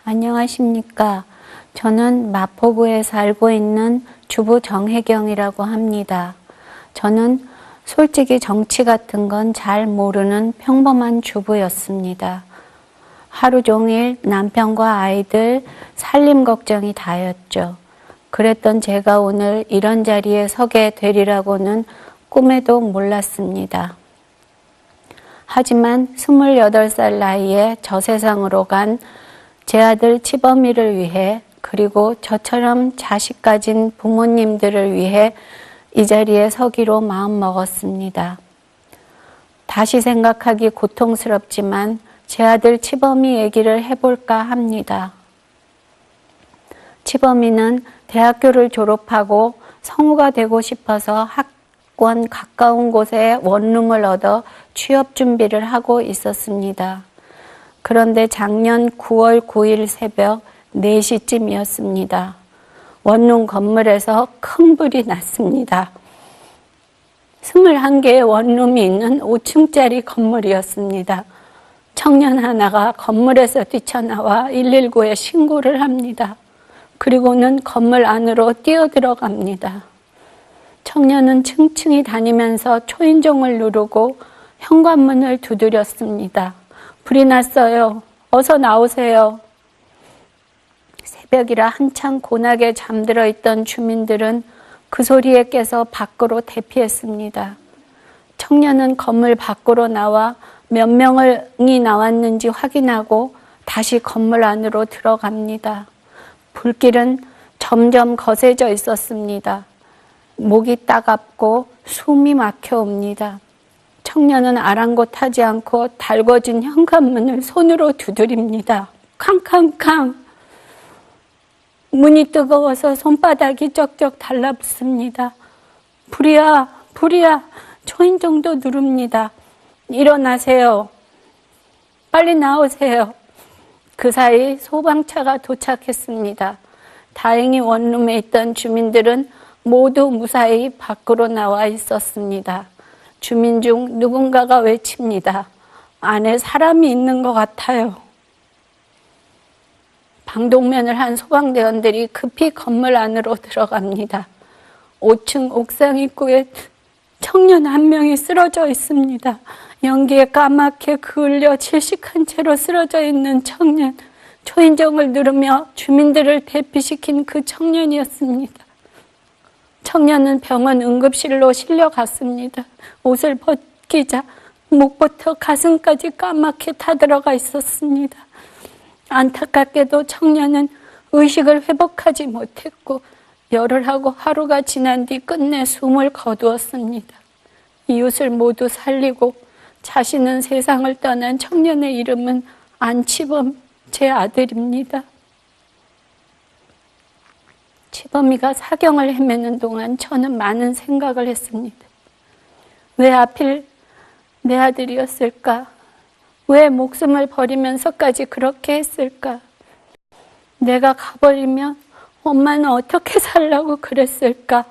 안녕하십니까. 저는 마포구에 살고 있는 주부 정혜경이라고 합니다. 저는 솔직히 정치 같은 건 잘 모르는 평범한 주부였습니다. 하루 종일 남편과 아이들 살림 걱정이 다였죠. 그랬던 제가 오늘 이런 자리에 서게 되리라고는 꿈에도 몰랐습니다. 하지만 28살 나이에 저 세상으로 간 제 아들 치범이를 위해, 그리고 저처럼 자식 가진 부모님들을 위해 이 자리에 서기로 마음먹었습니다. 다시 생각하기 고통스럽지만 제 아들 치범이 얘기를 해볼까 합니다. 치범이는 대학교를 졸업하고 성우가 되고 싶어서 학원 가까운 곳에 원룸을 얻어 취업 준비를 하고 있었습니다. 그런데 작년 9월 9일 새벽 4시쯤이었습니다. 원룸 건물에서 큰 불이 났습니다. 21개의 원룸이 있는 5층짜리 건물이었습니다. 청년 하나가 건물에서 뛰쳐나와 119에 신고를 합니다. 그리고는 건물 안으로 뛰어들어갑니다. 청년은 층층이 다니면서 초인종을 누르고 현관문을 두드렸습니다. 불이 났어요. 어서 나오세요. 새벽이라 한창 고나게 잠들어 있던 주민들은 그 소리에 깨서 밖으로 대피했습니다. 청년은 건물 밖으로 나와 몇 명이 나왔는지 확인하고 다시 건물 안으로 들어갑니다. 불길은 점점 거세져 있었습니다. 목이 따갑고 숨이 막혀옵니다. 청년은 아랑곳하지 않고 달궈진 현관문을 손으로 두드립니다. 캉캉캉. 문이 뜨거워서 손바닥이 쩍쩍 달라붙습니다. 불이야, 불이야. 초인종도 누릅니다. 일어나세요. 빨리 나오세요. 그 사이 소방차가 도착했습니다. 다행히 원룸에 있던 주민들은 모두 무사히 밖으로 나와 있었습니다. 주민 중 누군가가 외칩니다. 안에 사람이 있는 것 같아요. 방독면을 한 소방대원들이 급히 건물 안으로 들어갑니다. 5층 옥상 입구에 청년 한 명이 쓰러져 있습니다. 연기에 까맣게 그을려 질식한 채로 쓰러져 있는 청년. 초인종을 누르며 주민들을 대피시킨 그 청년이었습니다. 청년은 병원 응급실로 실려갔습니다. 옷을 벗기자 목부터 가슴까지 까맣게 타들어가 있었습니다. 안타깝게도 청년은 의식을 회복하지 못했고 열흘하고 하루가 지난 뒤 끝내 숨을 거두었습니다. 이웃을 모두 살리고 자신은 세상을 떠난 청년의 이름은 안치범, 제 아들입니다. 치범이가 사경을 헤매는 동안 저는 많은 생각을 했습니다. 왜 하필 내 아들이었을까? 왜 목숨을 버리면서까지 그렇게 했을까? 내가 가버리면 엄마는 어떻게 살라고 그랬을까?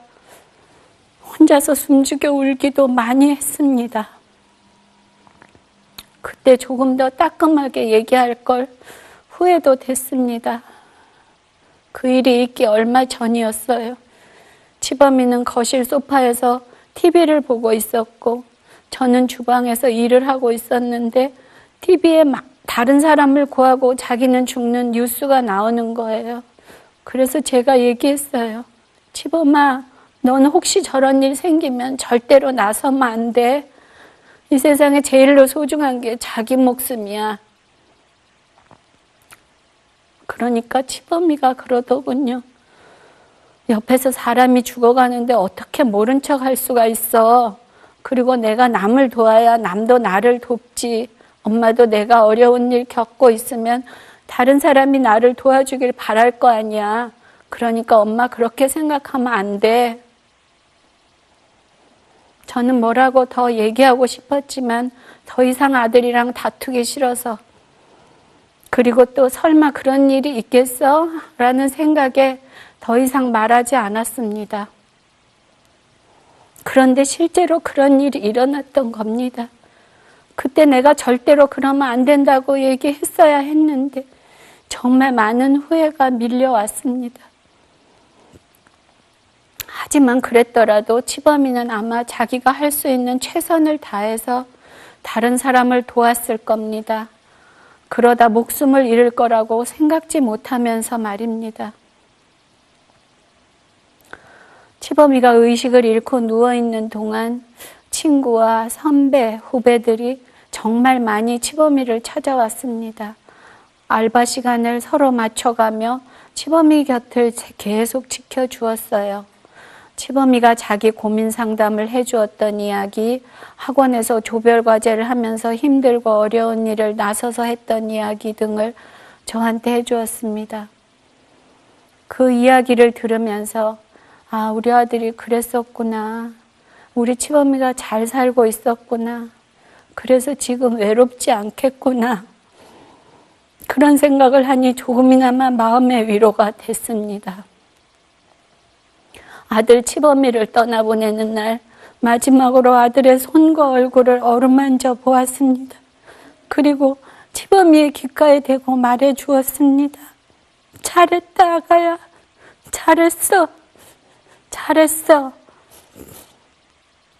혼자서 숨죽여 울기도 많이 했습니다. 그때 조금 더 따끔하게 얘기할 걸 후회도 됐습니다. 그 일이 있기 얼마 전이었어요. 치범이는 거실 소파에서 TV를 보고 있었고 저는 주방에서 일을 하고 있었는데 TV에 막 다른 사람을 구하고 자기는 죽는 뉴스가 나오는 거예요. 그래서 제가 얘기했어요. 치범아, 너는 혹시 저런 일 생기면 절대로 나서면 안 돼. 이 세상에 제일로 소중한 게 자기 목숨이야. 그러니까 치범이가 그러더군요. 옆에서 사람이 죽어가는데 어떻게 모른 척 할 수가 있어. 그리고 내가 남을 도와야 남도 나를 돕지. 엄마도 내가 어려운 일 겪고 있으면 다른 사람이 나를 도와주길 바랄 거 아니야. 그러니까 엄마 그렇게 생각하면 안 돼. 저는 뭐라고 더 얘기하고 싶었지만 더 이상 아들이랑 다투기 싫어서, 그리고 또 설마 그런 일이 있겠어? 라는 생각에 더 이상 말하지 않았습니다. 그런데 실제로 그런 일이 일어났던 겁니다. 그때 내가 절대로 그러면 안 된다고 얘기했어야 했는데 정말 많은 후회가 밀려왔습니다. 하지만 그랬더라도 치범이는 아마 자기가 할 수 있는 최선을 다해서 다른 사람을 도왔을 겁니다. 그러다 목숨을 잃을 거라고 생각지 못하면서 말입니다. 치범이가 의식을 잃고 누워있는 동안 친구와 선배, 후배들이 정말 많이 치범이를 찾아왔습니다. 알바 시간을 서로 맞춰가며 치범이 곁을 계속 지켜주었어요. 치범이가 자기 고민 상담을 해주었던 이야기, 학원에서 조별 과제를 하면서 힘들고 어려운 일을 나서서 했던 이야기 등을 저한테 해주었습니다. 그 이야기를 들으면서 아, 우리 아들이 그랬었구나. 우리 치범이가 잘 살고 있었구나. 그래서 지금 외롭지 않겠구나. 그런 생각을 하니 조금이나마 마음의 위로가 됐습니다. 아들 치범이를 떠나보내는 날 마지막으로 아들의 손과 얼굴을 어루만져 보았습니다. 그리고 치범이의 귓가에 대고 말해 주었습니다. 잘했다 아가야. 잘했어. 잘했어.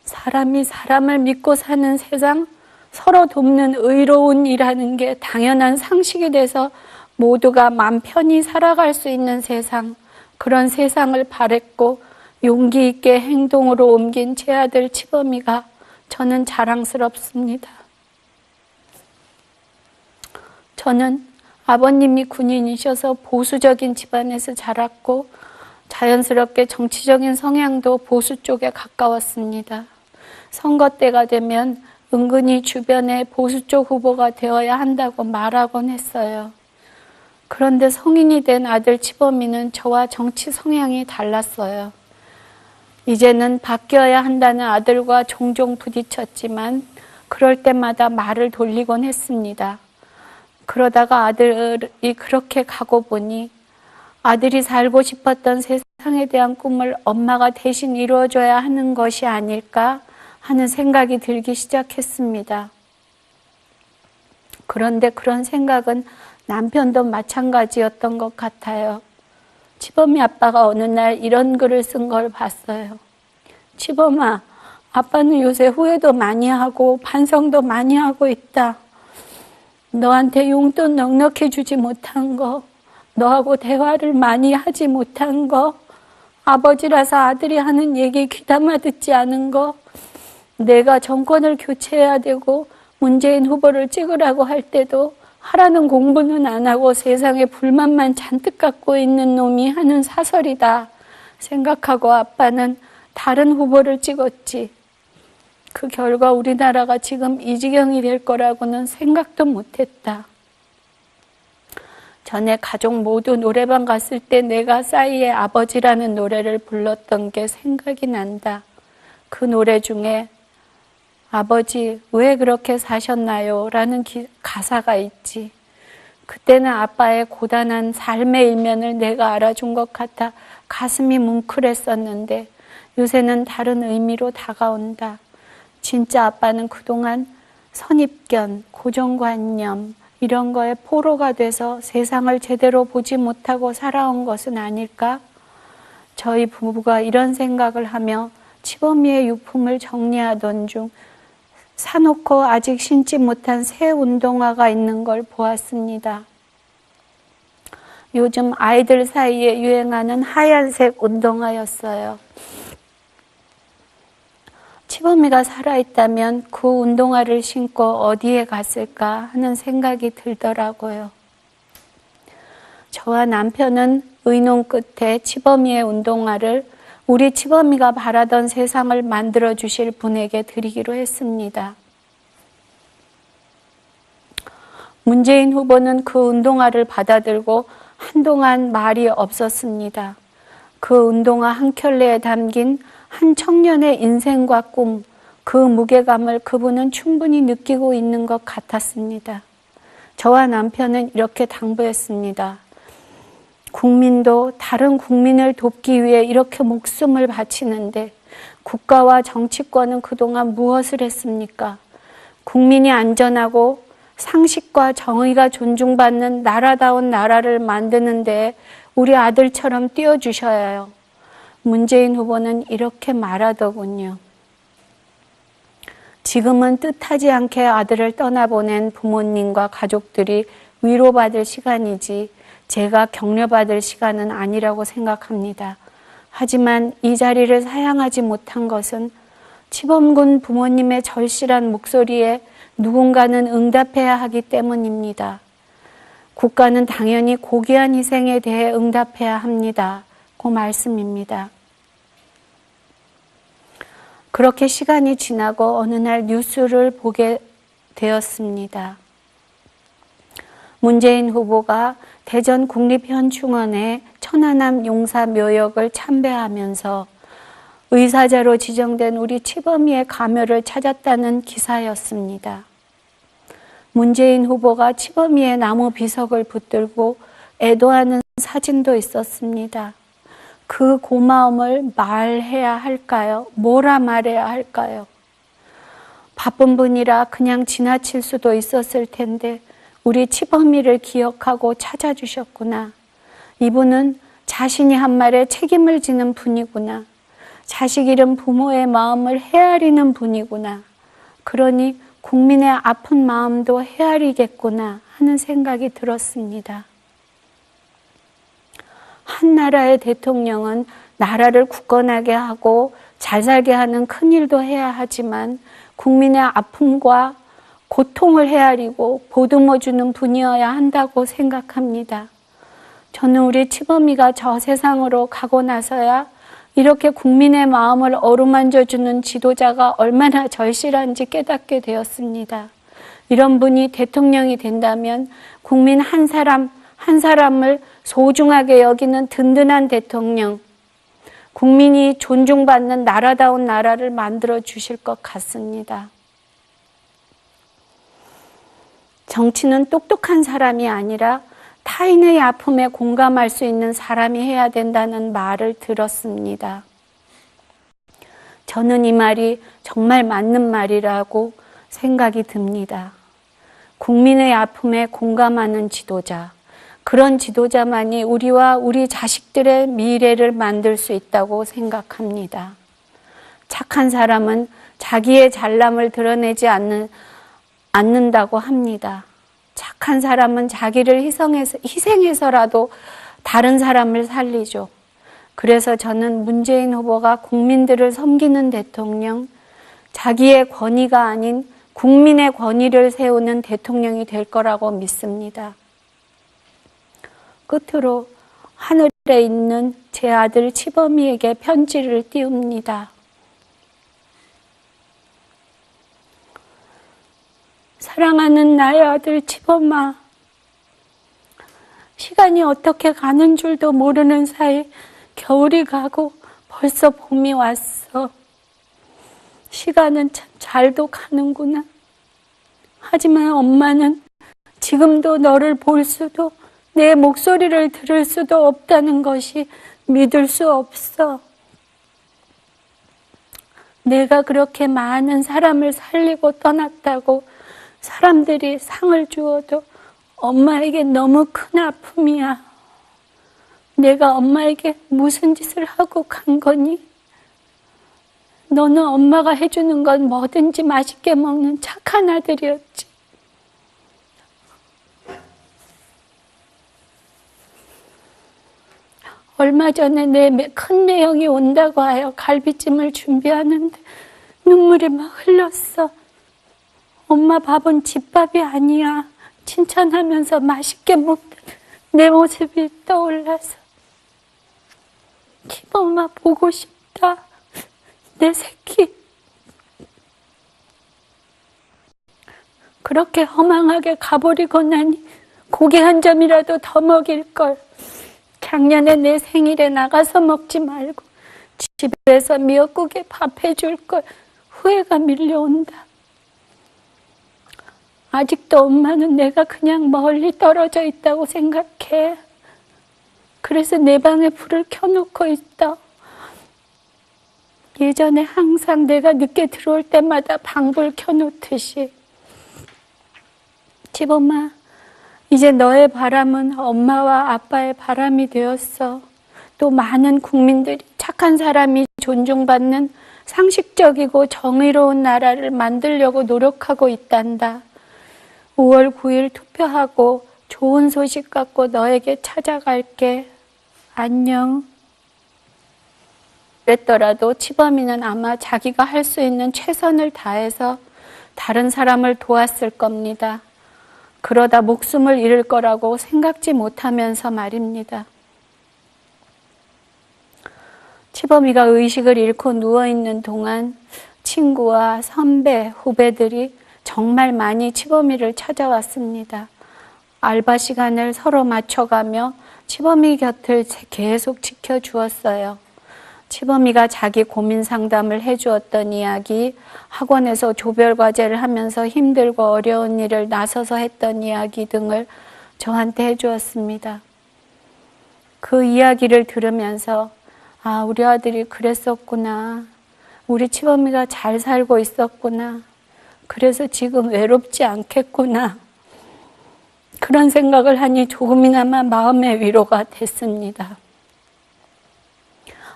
사람이 사람을 믿고 사는 세상, 서로 돕는 의로운 일하는 게 당연한 상식이 돼서 모두가 맘 편히 살아갈 수 있는 세상, 그런 세상을 바랬고 용기 있게 행동으로 옮긴 제 아들 치범이가 저는 자랑스럽습니다. 저는 아버님이 군인이셔서 보수적인 집안에서 자랐고 자연스럽게 정치적인 성향도 보수 쪽에 가까웠습니다. 선거 때가 되면 은근히 주변에 보수 쪽 후보가 되어야 한다고 말하곤 했어요. 그런데 성인이 된 아들 치범이는 저와 정치 성향이 달랐어요. 이제는 바뀌어야 한다는 아들과 종종 부딪혔지만 그럴 때마다 말을 돌리곤 했습니다. 그러다가 아들이 그렇게 가고 보니 아들이 살고 싶었던 세상에 대한 꿈을 엄마가 대신 이루어줘야 하는 것이 아닐까 하는 생각이 들기 시작했습니다. 그런데 그런 생각은 남편도 마찬가지였던 것 같아요. 치범이 아빠가 어느 날 이런 글을 쓴 걸 봤어요. 치범아, 아빠는 요새 후회도 많이 하고 반성도 많이 하고 있다. 너한테 용돈 넉넉히 주지 못한 거, 너하고 대화를 많이 하지 못한 거, 아버지라서 아들이 하는 얘기 귀담아 듣지 않은 거, 내가 정권을 교체해야 되고 문재인 후보를 찍으라고 할 때도 하라는 공부는 안 하고 세상에 불만만 잔뜩 갖고 있는 놈이 하는 사설이다 생각하고 아빠는 다른 후보를 찍었지. 그 결과 우리나라가 지금 이 지경이 될 거라고는 생각도 못했다. 전에 가족 모두 노래방 갔을 때 내가 싸이의 아버지라는 노래를 불렀던 게 생각이 난다. 그 노래 중에 아버지 왜 그렇게 사셨나요? 라는 가사가 있지. 그때는 아빠의 고단한 삶의 일면을 내가 알아준 것 같아 가슴이 뭉클했었는데 요새는 다른 의미로 다가온다. 진짜 아빠는 그동안 선입견, 고정관념 이런 거에 포로가 돼서 세상을 제대로 보지 못하고 살아온 것은 아닐까? 저희 부부가 이런 생각을 하며 치범이의 유품을 정리하던 중 사놓고 아직 신지 못한 새 운동화가 있는 걸 보았습니다. 요즘 아이들 사이에 유행하는 하얀색 운동화였어요. 치범이가 살아있다면 그 운동화를 신고 어디에 갔을까 하는 생각이 들더라고요. 저와 남편은 의논 끝에 치범이의 운동화를 우리 치범이가 바라던 세상을 만들어 주실 분에게 드리기로 했습니다. 문재인 후보는 그 운동화를 받아들고 한동안 말이 없었습니다. 그 운동화 한 켤레에 담긴 한 청년의 인생과 꿈, 그 무게감을 그분은 충분히 느끼고 있는 것 같았습니다. 저와 남편은 이렇게 당부했습니다. 국민도 다른 국민을 돕기 위해 이렇게 목숨을 바치는데 국가와 정치권은 그동안 무엇을 했습니까? 국민이 안전하고 상식과 정의가 존중받는 나라다운 나라를 만드는 데 우리 아들처럼 뛰어주셔야 해요. 문재인 후보는 이렇게 말하더군요. 지금은 뜻하지 않게 아들을 떠나보낸 부모님과 가족들이 위로받을 시간이지 제가 격려받을 시간은 아니라고 생각합니다. 하지만 이 자리를 사양하지 못한 것은 치범군 부모님의 절실한 목소리에 누군가는 응답해야 하기 때문입니다. 국가는 당연히 고귀한 희생에 대해 응답해야 합니다. 그 말씀입니다. 그렇게 시간이 지나고 어느 날 뉴스를 보게 되었습니다. 문재인 후보가 대전 국립현충원의 천안함 용사묘역을 참배하면서 의사자로 지정된 우리 치범이의 가묘를 찾았다는 기사였습니다. 문재인 후보가 치범이의 나무 비석을 붙들고 애도하는 사진도 있었습니다. 그 고마움을 말해야 할까요? 뭐라 말해야 할까요? 바쁜 분이라 그냥 지나칠 수도 있었을 텐데 우리 치범이를 기억하고 찾아주셨구나. 이분은 자신이 한 말에 책임을 지는 분이구나. 자식 잃은 부모의 마음을 헤아리는 분이구나. 그러니 국민의 아픈 마음도 헤아리겠구나 하는 생각이 들었습니다. 한 나라의 대통령은 나라를 굳건하게 하고 잘 살게 하는 큰 일도 해야 하지만 국민의 아픔과 고통을 헤아리고 보듬어주는 분이어야 한다고 생각합니다. 저는 우리 치범이가 저 세상으로 가고 나서야 이렇게 국민의 마음을 어루만져주는 지도자가 얼마나 절실한지 깨닫게 되었습니다. 이런 분이 대통령이 된다면 국민 한 사람 한 사람을 소중하게 여기는 든든한 대통령, 국민이 존중받는 나라다운 나라를 만들어 주실 것 같습니다. 정치는 똑똑한 사람이 아니라 타인의 아픔에 공감할 수 있는 사람이 해야 된다는 말을 들었습니다. 저는 이 말이 정말 맞는 말이라고 생각이 듭니다. 국민의 아픔에 공감하는 지도자, 그런 지도자만이 우리와 우리 자식들의 미래를 만들 수 있다고 생각합니다. 착한 사람은 자기의 잘남을 드러내지 않는다고 합니다. 착한 사람은 자기를 희생해서라도 다른 사람을 살리죠. 그래서 저는 문재인 후보가 국민들을 섬기는 대통령, 자기의 권위가 아닌 국민의 권위를 세우는 대통령이 될 거라고 믿습니다. 끝으로 하늘에 있는 제 아들 치범이에게 편지를 띄웁니다. 사랑하는 나의 아들 치범아, 시간이 어떻게 가는 줄도 모르는 사이 겨울이 가고 벌써 봄이 왔어. 시간은 참 잘도 가는구나. 하지만 엄마는 지금도 너를 볼 수도 내 목소리를 들을 수도 없다는 것이 믿을 수 없어. 내가 그렇게 많은 사람을 살리고 떠났다고 사람들이 상을 주어도 엄마에게 너무 큰 아픔이야. 내가 엄마에게 무슨 짓을 하고 간 거니? 너는 엄마가 해주는 건 뭐든지 맛있게 먹는 착한 아들이었지. 얼마 전에 내 큰 매형이 온다고 하여 갈비찜을 준비하는데 눈물이 막 흘렀어. 엄마 밥은 집밥이 아니야. 칭찬하면서 맛있게 먹던 내 모습이 떠올라서 치범아 보고 싶다. 내 새끼. 그렇게 허망하게 가버리고 나니 고기 한 점이라도 더 먹일 걸. 작년에 내 생일에 나가서 먹지 말고 집에서 미역국에 밥 해줄 걸. 후회가 밀려온다. 아직도 엄마는 내가 그냥 멀리 떨어져 있다고 생각해. 그래서 내 방에 불을 켜놓고 있다. 예전에 항상 내가 늦게 들어올 때마다 방불 켜놓듯이. 치범아, 이제 너의 바람은 엄마와 아빠의 바람이 되었어. 또 많은 국민들이 착한 사람이 존중받는 상식적이고 정의로운 나라를 만들려고 노력하고 있단다. 5월 9일 투표하고 좋은 소식 갖고 너에게 찾아갈게. 안녕. 그랬더라도 치범이는 아마 자기가 할 수 있는 최선을 다해서 다른 사람을 도왔을 겁니다. 그러다 목숨을 잃을 거라고 생각지 못하면서 말입니다. 치범이가 의식을 잃고 누워있는 동안 친구와 선배, 후배들이 정말 많이 치범이를 찾아왔습니다. 알바 시간을 서로 맞춰가며 치범이 곁을 계속 지켜주었어요. 치범이가 자기 고민 상담을 해주었던 이야기, 학원에서 조별 과제를 하면서 힘들고 어려운 일을 나서서 했던 이야기 등을 저한테 해주었습니다. 그 이야기를 들으면서 아, 우리 아들이 그랬었구나. 우리 치범이가 잘 살고 있었구나. 그래서 지금 외롭지 않겠구나. 그런 생각을 하니 조금이나마 마음의 위로가 됐습니다.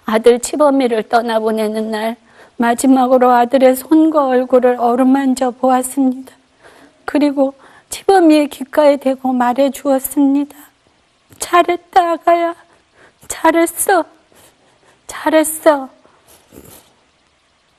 아들 치범이를 떠나보내는 날 마지막으로 아들의 손과 얼굴을 어루만져 보았습니다. 그리고 치범이의 귓가에 대고 말해 주었습니다. 잘했다 아가야. 잘했어. 잘했어.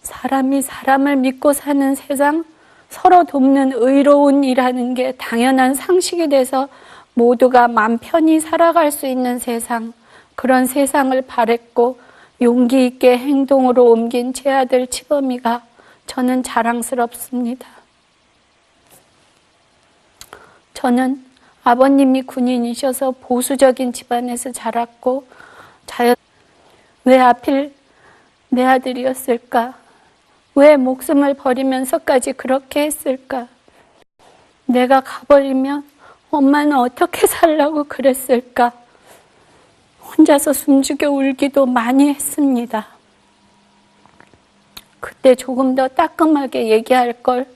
사람이 사람을 믿고 사는 세상, 서로 돕는 의로운 일하는 게 당연한 상식이 돼서 모두가 맘 편히 살아갈 수 있는 세상, 그런 세상을 바랬고 용기 있게 행동으로 옮긴 제 아들 치범이가 저는 자랑스럽습니다. 저는 아버님이 군인이셔서 보수적인 집안에서 자랐고 왜 하필 내 아들이었을까? 왜 목숨을 버리면서까지 그렇게 했을까? 내가 가버리면 엄마는 어떻게 살라고 그랬을까? 혼자서 숨죽여 울기도 많이 했습니다. 그때 조금 더 따끔하게 얘기할 걸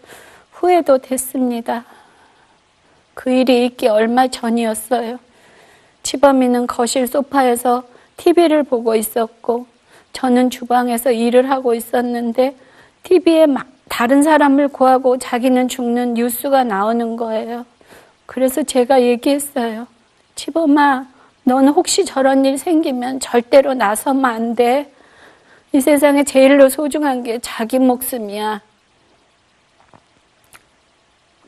후회도 됐습니다. 그 일이 있기 얼마 전이었어요. 치범이는 거실 소파에서 TV를 보고 있었고 저는 주방에서 일을 하고 있었는데 TV에 막 다른 사람을 구하고 자기는 죽는 뉴스가 나오는 거예요. 그래서 제가 얘기했어요. 치범아, 너는 혹시 저런 일 생기면 절대로 나서면 안 돼. 이 세상에 제일로 소중한 게 자기 목숨이야.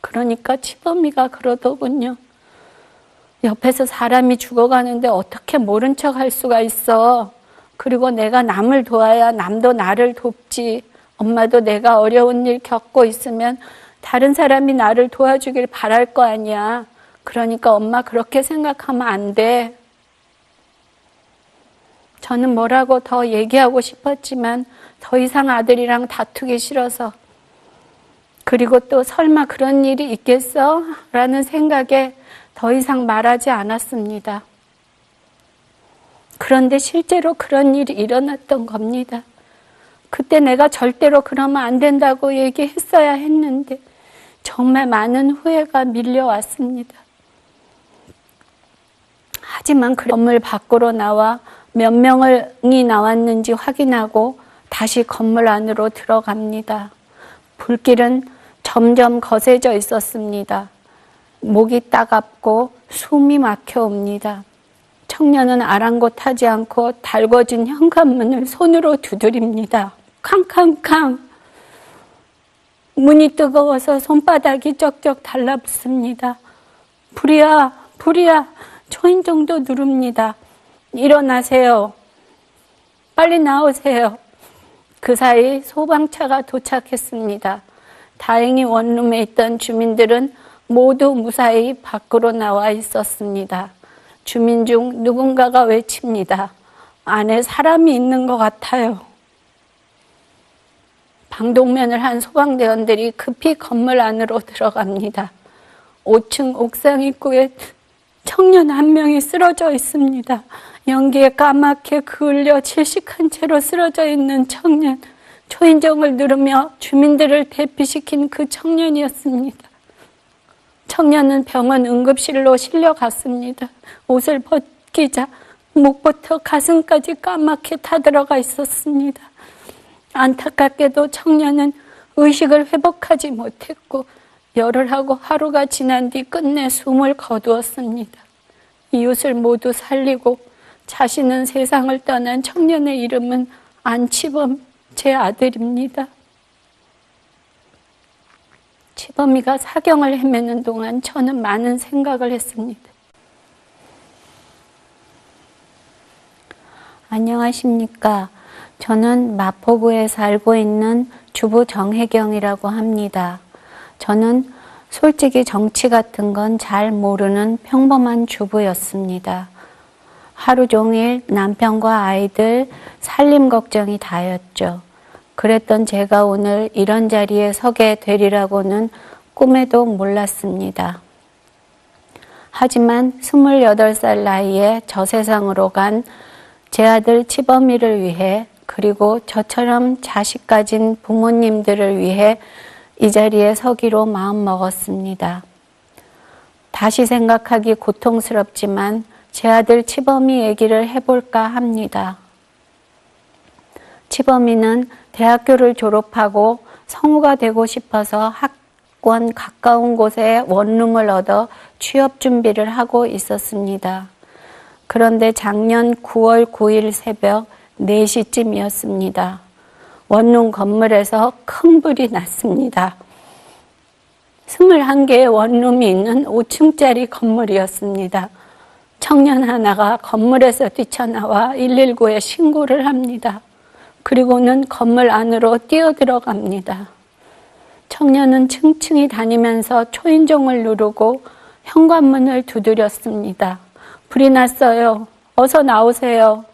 그러니까 치범이가 그러더군요. 옆에서 사람이 죽어가는데 어떻게 모른 척 할 수가 있어. 그리고 내가 남을 도와야 남도 나를 돕지. 엄마도 내가 어려운 일 겪고 있으면 다른 사람이 나를 도와주길 바랄 거 아니야. 그러니까 엄마 그렇게 생각하면 안 돼. 저는 뭐라고 더 얘기하고 싶었지만 더 이상 아들이랑 다투기 싫어서, 그리고 또 설마 그런 일이 있겠어? 라는 생각에 더 이상 말하지 않았습니다. 그런데 실제로 그런 일이 일어났던 겁니다. 그때 내가 절대로 그러면 안 된다고 얘기했어야 했는데 정말 많은 후회가 밀려왔습니다. 하지만 그 건물 밖으로 나와 몇 명이 나왔는지 확인하고 다시 건물 안으로 들어갑니다. 불길은 점점 거세져 있었습니다. 목이 따갑고 숨이 막혀옵니다. 청년은 아랑곳하지 않고 달궈진 현관문을 손으로 두드립니다. 캉캉캉. 문이 뜨거워서 손바닥이 쩍쩍 달라붙습니다. 불이야, 불이야. 초인종도 누릅니다. 일어나세요. 빨리 나오세요. 그 사이 소방차가 도착했습니다. 다행히 원룸에 있던 주민들은 모두 무사히 밖으로 나와 있었습니다. 주민 중 누군가가 외칩니다. 안에 사람이 있는 것 같아요. 방독면을 한 소방대원들이 급히 건물 안으로 들어갑니다. 5층 옥상 입구에 청년 한 명이 쓰러져 있습니다. 연기에 까맣게 그을려 질식한 채로 쓰러져 있는 청년. 초인종을 누르며 주민들을 대피시킨 그 청년이었습니다. 청년은 병원 응급실로 실려갔습니다. 옷을 벗기자 목부터 가슴까지 까맣게 타들어가 있었습니다. 안타깝게도 청년은 의식을 회복하지 못했고 열을 하고 하루가 지난 뒤 끝내 숨을 거두었습니다. 이웃을 모두 살리고 자신은 세상을 떠난 청년의 이름은 안치범, 제 아들입니다. 치범이가 사경을 헤매는 동안 저는 많은 생각을 했습니다. 안녕하십니까. 저는 마포구에 살고 있는 주부 정혜경이라고 합니다. 저는 솔직히 정치 같은 건 잘 모르는 평범한 주부였습니다. 하루 종일 남편과 아이들 살림 걱정이 다였죠. 그랬던 제가 오늘 이런 자리에 서게 되리라고는 꿈에도 몰랐습니다. 하지만 28살 나이에 저 세상으로 간 제 아들 치범이를 위해, 그리고 저처럼 자식 가진 부모님들을 위해 이 자리에 서기로 마음먹었습니다. 다시 생각하기 고통스럽지만 제 아들 치범이 얘기를 해볼까 합니다. 치범이는 대학교를 졸업하고 성우가 되고 싶어서 학원 가까운 곳에 원룸을 얻어 취업 준비를 하고 있었습니다. 그런데 작년 9월 9일 새벽 4시쯤이었습니다. 원룸 건물에서 큰 불이 났습니다. 21개의 원룸이 있는 5층짜리 건물이었습니다. 청년 하나가 건물에서 뛰쳐나와 119에 신고를 합니다. 그리고는 건물 안으로 뛰어들어갑니다. 청년은 층층이 다니면서 초인종을 누르고 현관문을 두드렸습니다. 불이 났어요. 어서 나오세요.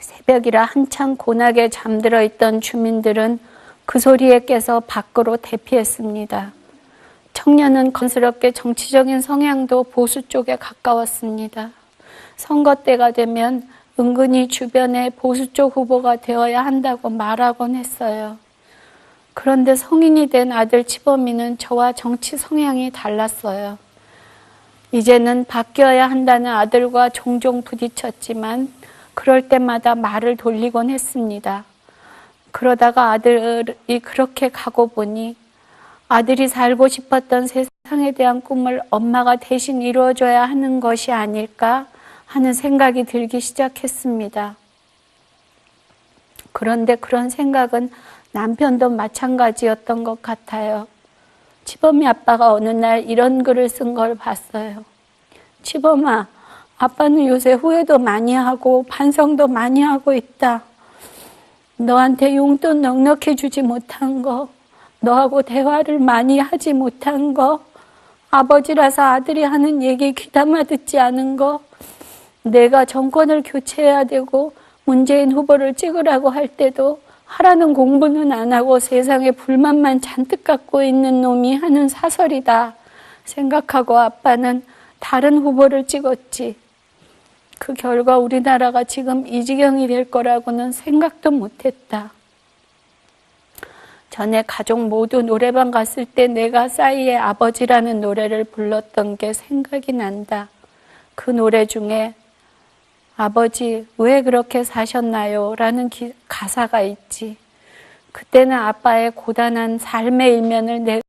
새벽이라 한창 고나게 잠들어 있던 주민들은 그 소리에 깨서 밖으로 대피했습니다. 청년은 건스럽게 정치적인 성향도 보수 쪽에 가까웠습니다. 선거 때가 되면 은근히 주변에 보수 쪽 후보가 되어야 한다고 말하곤 했어요. 그런데 성인이 된 아들 치범이는 저와 정치 성향이 달랐어요. 이제는 바뀌어야 한다는 아들과 종종 부딪혔지만 그럴 때마다 말을 돌리곤 했습니다. 그러다가 아들이 그렇게 가고 보니 아들이 살고 싶었던 세상에 대한 꿈을 엄마가 대신 이루어줘야 하는 것이 아닐까 하는 생각이 들기 시작했습니다. 그런데 그런 생각은 남편도 마찬가지였던 것 같아요. 치범이 아빠가 어느 날 이런 글을 쓴 걸 봤어요. 치범아, 아빠는 요새 후회도 많이 하고 반성도 많이 하고 있다. 너한테 용돈 넉넉히 주지 못한 거, 너하고 대화를 많이 하지 못한 거, 아버지라서 아들이 하는 얘기 귀담아 듣지 않은 거, 내가 정권을 교체해야 되고 문재인 후보를 찍으라고 할 때도 하라는 공부는 안 하고 세상에 불만만 잔뜩 갖고 있는 놈이 하는 사설이다 생각하고 아빠는 다른 후보를 찍었지. 그 결과 우리나라가 지금 이 지경이 될 거라고는 생각도 못했다. 전에 가족 모두 노래방 갔을 때 내가 싸이의 아버지라는 노래를 불렀던 게 생각이 난다. 그 노래 중에 아버지 왜 그렇게 사셨나요? 라는 가사가 있지. 그때는 아빠의 고단한 삶의 일면을 내가